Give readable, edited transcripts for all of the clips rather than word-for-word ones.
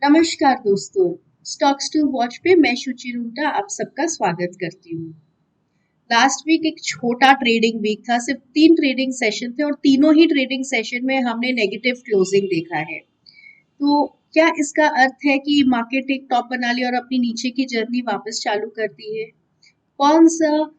नमस्कार दोस्तों। Stocks to watch पे मैं शुचि रूंटा आप सबका स्वागत करती हूँ। लास्ट वीक एक छोटा ट्रेडिंग वीक था, सिर्फ 3 ट्रेडिंग सेशन थे और तीनों ही ट्रेडिंग सेशन में हमने नेगेटिव क्लोजिंग देखा है। तो क्या इसका अर्थ है कि मार्केट एक टॉप बना लिया और अपनी नीचे की जर्नी वापस चालू करती है? कौन सा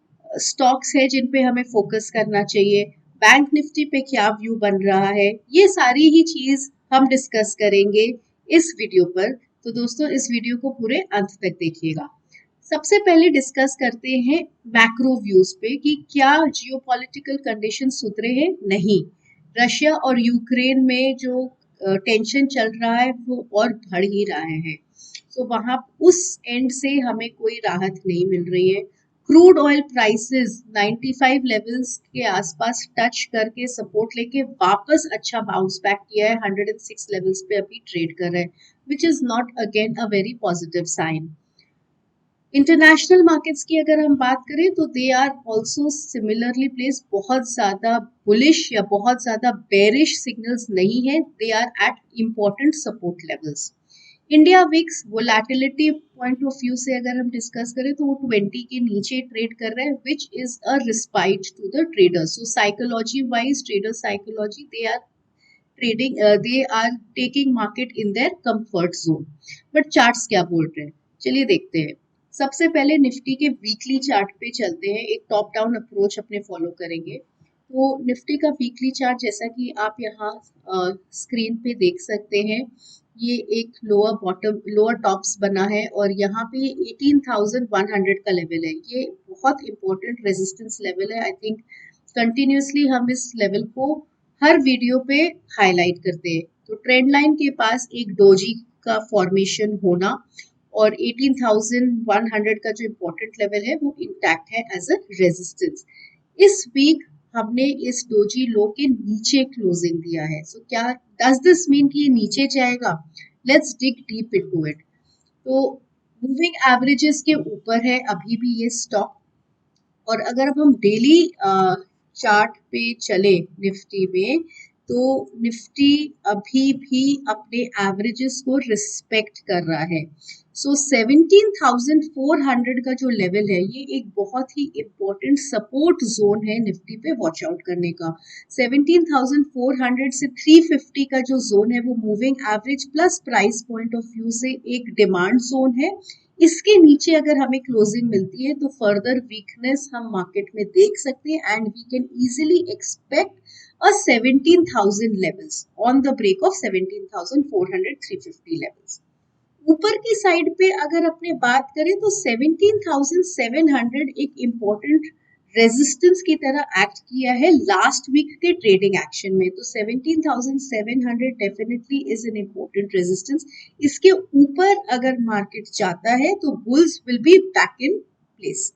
स्टॉक्स है जिन पे हमें फोकस करना चाहिए? बैंक निफ्टी पे क्या व्यू बन रहा है? ये सारी ही चीज हम डिस्कस करेंगे इस वीडियो पर। तो दोस्तों इस वीडियो को पूरे अंत तक देखिएगा। सबसे पहले डिस्कस करते हैं मैक्रो व्यूज पे कि क्या जियोपॉलिटिकल कंडीशन सुधरे हैं? नहीं, रशिया और यूक्रेन में जो टेंशन चल रहा है वो और बढ़ ही रहा है। तो वहां उस एंड से हमें कोई राहत नहीं मिल रही है। क्रूड ऑयल प्राइसेस 95 लेवल्स के आसपास टच करके सपोर्ट लेके वापस अच्छा बाउंस बैक किया है, 106 लेवल्स पे अभी ट्रेड कर रहे हैं, which is not again a very positive sign. International markets की अगर हम बात करें तो they are also similarly place, बहुत ज्यादा बुलिश या बहुत ज्यादा बेरिश सिग्नल्स नहीं है, they are at important support levels. India VIX volatility point of view से अगर हम डिस्कस करें तो वो 20 के नीचे ट्रेड कर रहे हैं, which is a respite to the traders. So psychology wise, trader psychology, they are trading, they are taking market in their comfort zone. But charts क्या बोल रहे हैं, चलिए देखते हैं। सबसे पहले निफ्टी के वीकली चार्ट पे चलते हैं, एक टॉप डाउन अप्रोच अपने फॉलो करेंगे। तो निफ्टी का वीकली चार्ट जैसा कि आप यहाँ स्क्रीन पे देख सकते हैं, ये एक लोअर टॉप्स बना है और यहाँ पे 18,100 का लेवल है। ये बहुत इंपॉर्टेंट रेजिस्टेंस लेवल है। आई थिंक कंटिन्यूसली हम इस लेवल को हर वीडियो पे हाईलाइट करते हैं। तो ट्रेंड लाइन के पास एक डोजी का फॉर्मेशन होना और 18,100 का जो इम्पोर्टेंट लेवल है वो इंटैक्ट है एज अ रेजिस्टेंस। इस वीक हमने इस डोजी लो के नीचे क्लोजिंग दिया है। सो क्या डज दिस मीन कि ये नीचे जाएगा? Let's dig deep into it. तो मूविंग एवरेजेस के ऊपर है अभी भी ये स्टॉक। और अगर अब हम डेली चार्ट पे चले निफ्टी में, तो निफ्टी अभी भी अपने एवरेजेस को रिस्पेक्ट कर रहा है। सो 17,400 का जो लेवल है ये एक बहुत ही इम्पोर्टेंट सपोर्ट जोन है निफ्टी पे वॉच आउट करने का। 17,400 से 350 का जो जोन है वो moving average plus price point of view से एक डिमांड जोन है। इसके नीचे अगर हमें क्लोजिंग मिलती है तो फर्दर वीकनेस हम मार्केट में देख सकते हैं and we can easily expect a 17,000 levels on the break of 17,400 350 levels. ऊपर की साइड पे अगर अपने बात करें तो 17,700 एक इम्पोर्टेंट रेजिस्टेंस की तरह एक्ट किया है लास्ट वीक के ट्रेडिंग एक्शन में। तो 17,700 definitely is an important resistance. इसके ऊपर अगर मार्केट जाता है तो bulls will be back in place.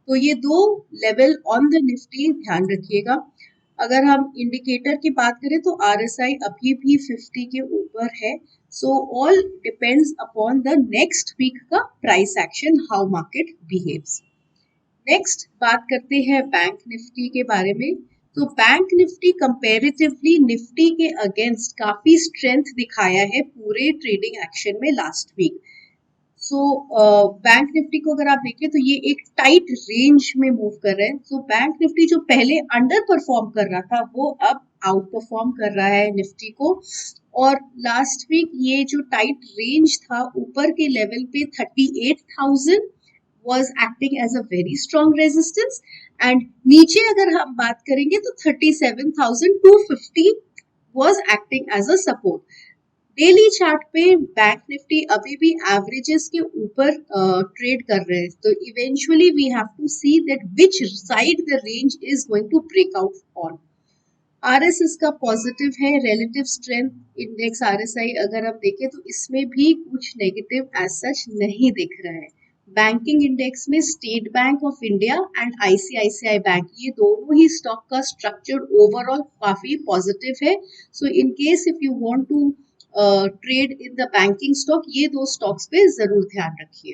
तो ये दो लेवल ऑन द निफ्टी ध्यान रखिएगा। अगर हम इंडिकेटर की बात करें तो आरएसआई अभी भी 50 के ऊपर है। So all depends upon the next week का price action, how market behaves. Next बात करते हैं बैंक निफ्टी के बारे में। तो बैंक निफ्टी कंपैरेटिवली निफ्टी के अगेंस्ट काफी स्ट्रेंथ दिखाया है पूरे ट्रेडिंग एक्शन में last week. So bank Nifty को अगर आप देखें तो ये एक टाइट रेंज में मूव कर रहे हैं। सो बैंक निफ्टी जो पहले अंडर परफॉर्म कर रहा था वो अब आउट परफॉर्म कर रहा है निफ्टी को। और लास्ट वीक ये जो टाइट रेंज था ऊपर के लेवल पे 38,000 was acting as a very strong resistance and नीचे अगर हम बात करेंगे तो 37,250 was acting as a support। Daily chart पे बैंक निफ्टी अभी भी एवरेजेस के ऊपर ट्रेड कर रहे हैं। तो eventually we have to see that which side the range is going to break out on. RSS का पॉजिटिव है, रिलेटिव स्ट्रेंथ इंडेक्स आरएसआई अगर हम देखें तो इसमें भी कुछ नेगेटिव एज सच नहीं दिख रहा है। बैंकिंग इंडेक्स में State Bank of India and ICICI bank, ये दोनों ही स्टॉक का स्ट्रक्चर ओवरऑल काफी पॉजिटिव है। So in case if you want to trade in the banking stock, ये दो स्टॉक्स पे जरूर ध्यान रखिए।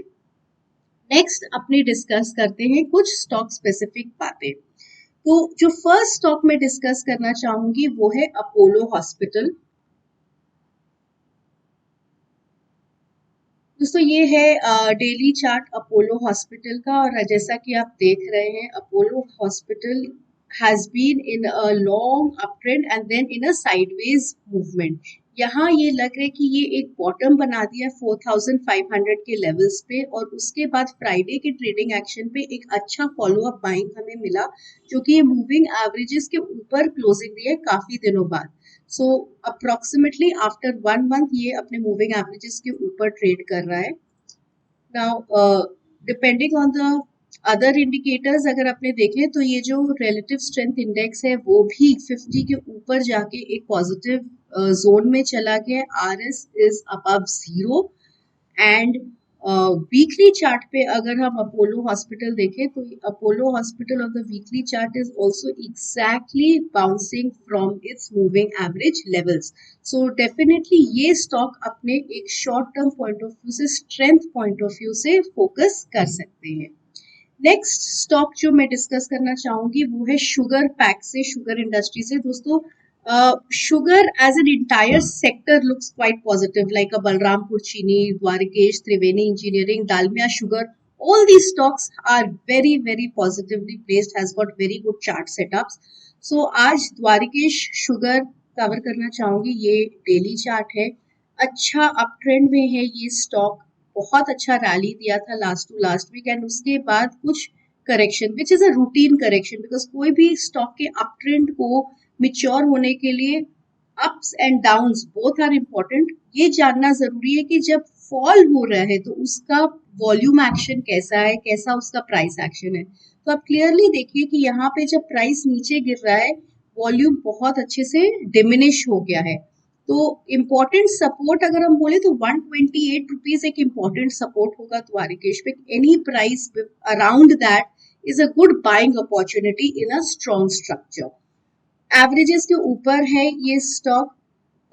नेक्स्ट अपने डिस्कस करते हैं कुछ स्टॉक स्पेसिफिक बातें। तो जो फर्स्ट स्टॉक में डिस्कस करना चाहूंगी वो है अपोलो हॉस्पिटल। दोस्तों ये है डेली चार्ट अपोलो हॉस्पिटल का, और जैसा कि आप देख रहे हैं Apollo hospital has been in a long up trend and then in a sideways movement. यहाँ ये लग रहा है कि ये एक बॉटम बना दिया 4500 के लेवल्स पे, और उसके बाद फ्राइडे के ट्रेडिंग एक्शन पे एक अच्छा फॉलो अप बाइंग हमें मिला, जो कि ये मूविंग एवरेजेस के ऊपर क्लोजिंग दी है काफी दिनों बाद। सो अप्रोक्सीमेटली आफ्टर 1 मंथ ये अपने मूविंग एवरेजेस के ऊपर ट्रेड कर रहा है। Now depending on the other indicators अगर आपने देखे तो ये जो रिलेटिव स्ट्रेंथ इंडेक्स है वो भी 50 के ऊपर जाके एक पॉजिटिव जोन में चला गया। RS is above 0 and weekly chart पे अगर हम अपोलो हॉस्पिटल देखें तो Apollo hospital on the weekly chart is also exactly bouncing from its moving average levels. So definitely ये स्टॉक अपने एक short term point of view से, strength point of view से फोकस कर सकते हैं। नेक्स्ट स्टॉक जो मैं डिस्कस करना चाहूंगी वो है शुगर पैक से, शुगर इंडस्ट्री से। दोस्तों sugar as an entire sector looks quite positive, like a Balrampur Chini, Dwarkesh Triveni engineering, Dalmia sugar, all these stocks are very very positively placed, has got very good chart setups. So आज Dwarkesh sugar cover करना चाहूंगी। ये daily chart है, अच्छा up trend में है ये stock, बहुत अच्छा रैली दिया था last two last week, and उसके बाद कुछ correction which is a routine correction, because कोई भी स्टॉक के अप ट्रेंड को मिच्योर होने के लिए ups and downs both are important. ये जानना जरूरी है कि जब फॉल हो रहा है तो उसका वॉल्यूम एक्शन कैसा है, कैसा उसका प्राइस एक्शन है। तो आप क्लियरली देखिए कि यहाँ पे जब प्राइस नीचे गिर रहा है वॉल्यूम बहुत अच्छे से डिमिनिश हो गया है। तो इम्पोर्टेंट सपोर्ट अगर हम बोले तो 128 रुपीज एक इम्पोर्टेंट सपोर्ट होगा द्वारकेश पे। Any price around that is a good buying opportunity in a strong structure. Averages के ऊपर है ये स्टॉक,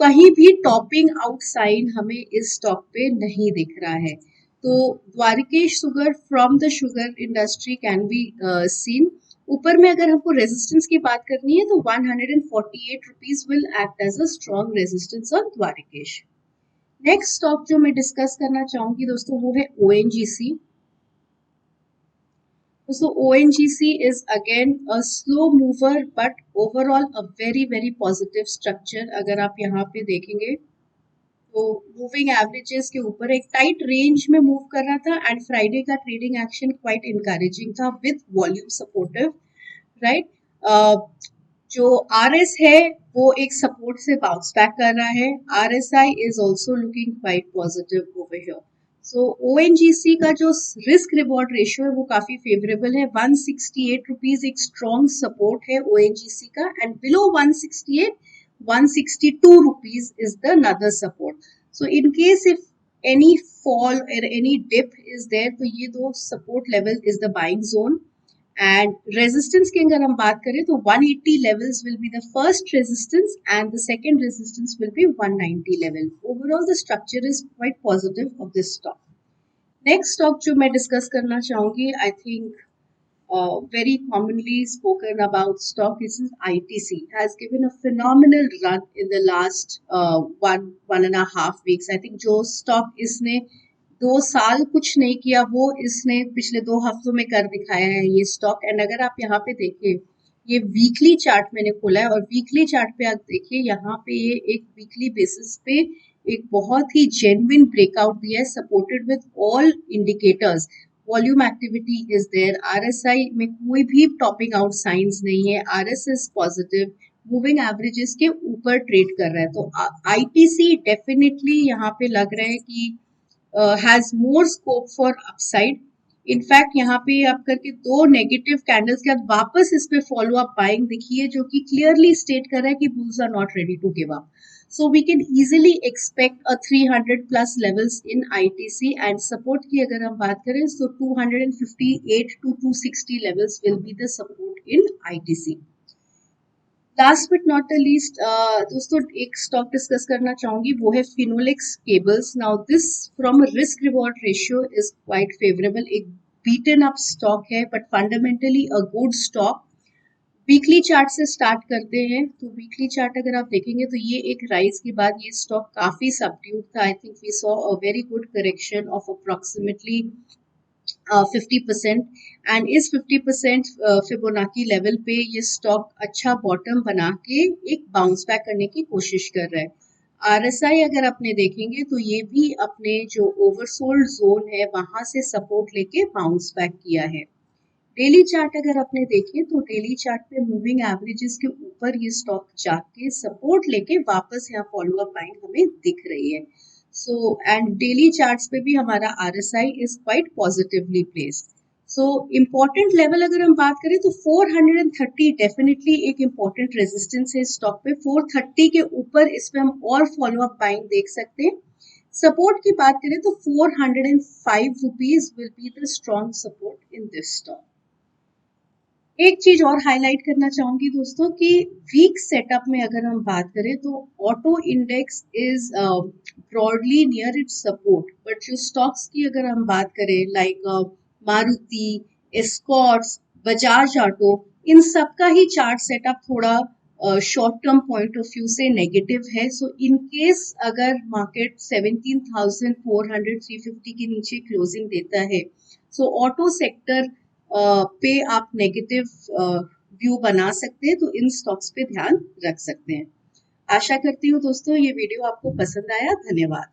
कहीं भी टॉपिंग आउट साइन हमें इस स्टॉक पे नहीं दिख रहा है। तो Dwarkesh sugar from the sugar industry can be seen. ऊपर में अगर हमको रेजिस्टेंस की बात करनी है तो 148 rupees will act as a strong resistance on Dwarikesh. Next stock जो मैं डिस्कस करना चाहूंगी दोस्तों वो है ONGC। So ONGC is again a slow mover but overall a very very positive structure। अगर आप यहाँ पे देखेंगे तो मूविंग एवरेजेस के ऊपर एक टाइट रेंज में मूव कर रहा था, एंड फ्राइडे का ट्रेडिंग एक्शन क्वाइट इनकरेजिंग था विद वॉल्यूम सपोर्टिव, राइट। जो RS है वो एक सपोर्ट से बाउंस बैक कर रहा है। RSI is also looking quite positive over here. So ONGC का जो रिस्क रिवॉर्ड रेशियो है वो काफी फेवरेबल है। 168 रुपीज एक स्ट्रॉन्ग सपोर्ट है ONGC का, and below 168 162 rupees is the another support. So in case if any fall or any dip is there, तो ये दो support level is the buying zone. And resistance की अगर हम बात करें तो 180 levels will be the first resistance and the second resistance will be 190 level. Overall the structure is quite positive of this stock. Next stock जो मैं discuss करना चाहूंगी, I think very commonly spoken about stock is ITC, has given a phenomenal run in the last 1.5 weeks. I think जो stock इसने 2 साल कुछ नहीं किया वो इसने पिछले 2 हफ्तों में कर दिखाया है ये स्टॉक। एंड अगर आप यहाँ पे देखिए ये वीकली चार्ट मैंने खोला है, और वीकली चार्ट पे आप देखिए यहाँ पे ये एक वीकली बेसिस पे एक बहुत ही जेन्युइन ब्रेकआउट दिया है, supported with all indicators. Volume activity is there, RSI में कोई भी टॉपिंग आउट साइंस नहीं है, RS is positive, moving averages के ऊपर ट्रेड कर रहा है। तो ITC डेफिनेटली यहाँ पे लग रहा है कि has more scope for upside. In fact यहाँ पे आप करके 2 नेगेटिव कैंडल्स के बाद वापस इस पे फॉलो अप बाइंग दिखी है, जो कि क्लियरली स्टेट कर रहा है कि bulls are not ready to give up. So we can easily expect a 300 plus levels in ITC, and support की अगर हम बात करें तो 258 to 260 levels will be the support in ITC. Last but not the least दोस्तों एक stock discuss करना चाहूंगी वो है Finolex cables. Now this from risk reward ratio is quite favourable, एक बीटन अप स्टॉक है but fundamentally a good stock. Weekly chart से start करते हैं। तो वीकली चार्ट अगर आप देखेंगे तो ये एक राइज के बाद ये स्टॉक काफी सबड्यूड था। I think we saw a very good correction of approximately 50%, and इस 50% फिबोनाची लेवल पे ये स्टॉक अच्छा बॉटम बना के एक बाउंस बैक करने की कोशिश कर रहा है। आरएसआई अगर आपने देखेंगे तो ये भी अपने जो ओवरसोल्ड जोन है वहां से सपोर्ट लेके बाउंस बैक किया है। डेली चार्ट अगर आपने देखे तो डेली चार्ट पे मूविंग एवरेजेस के ऊपर ये स्टॉक जाके सपोर्ट लेके वापस यहाँ फॉलो अप बाइंग हमें दिख रही है। सो एंड डेली चार्ट्स पे भी हमारा RSI is quite positively placed. So important level अगर हम बात करें तो 430 डेफिनेटली एक इम्पोर्टेंट रेजिस्टेंस है स्टॉक पे। 430 के ऊपर इस पे हम और फॉलो अप बाइंग देख सकते हैं। सपोर्ट की बात करें तो 405 rupees will be the strong support in this stock. एक चीज और हाईलाइट करना चाहूंगी दोस्तों कि वीक सेटअप में अगर हम बात करें तो auto index is broadly near its support, but जो स्टॉक्स की अगर हम बात करें like Maruti, Escorts, Bajaj auto, इन सब का ही चार्ट सेटअप थोड़ा short term point of view से नेगेटिव है। सो इन केस अगर मार्केट 17,400 350 के नीचे क्लोजिंग देता है, सो ऑटो सेक्टर पे आप नेगेटिव व्यू बना सकते हैं, तो इन स्टॉक्स पे ध्यान रख सकते हैं। आशा करती हूँ दोस्तों ये वीडियो आपको पसंद आया। धन्यवाद।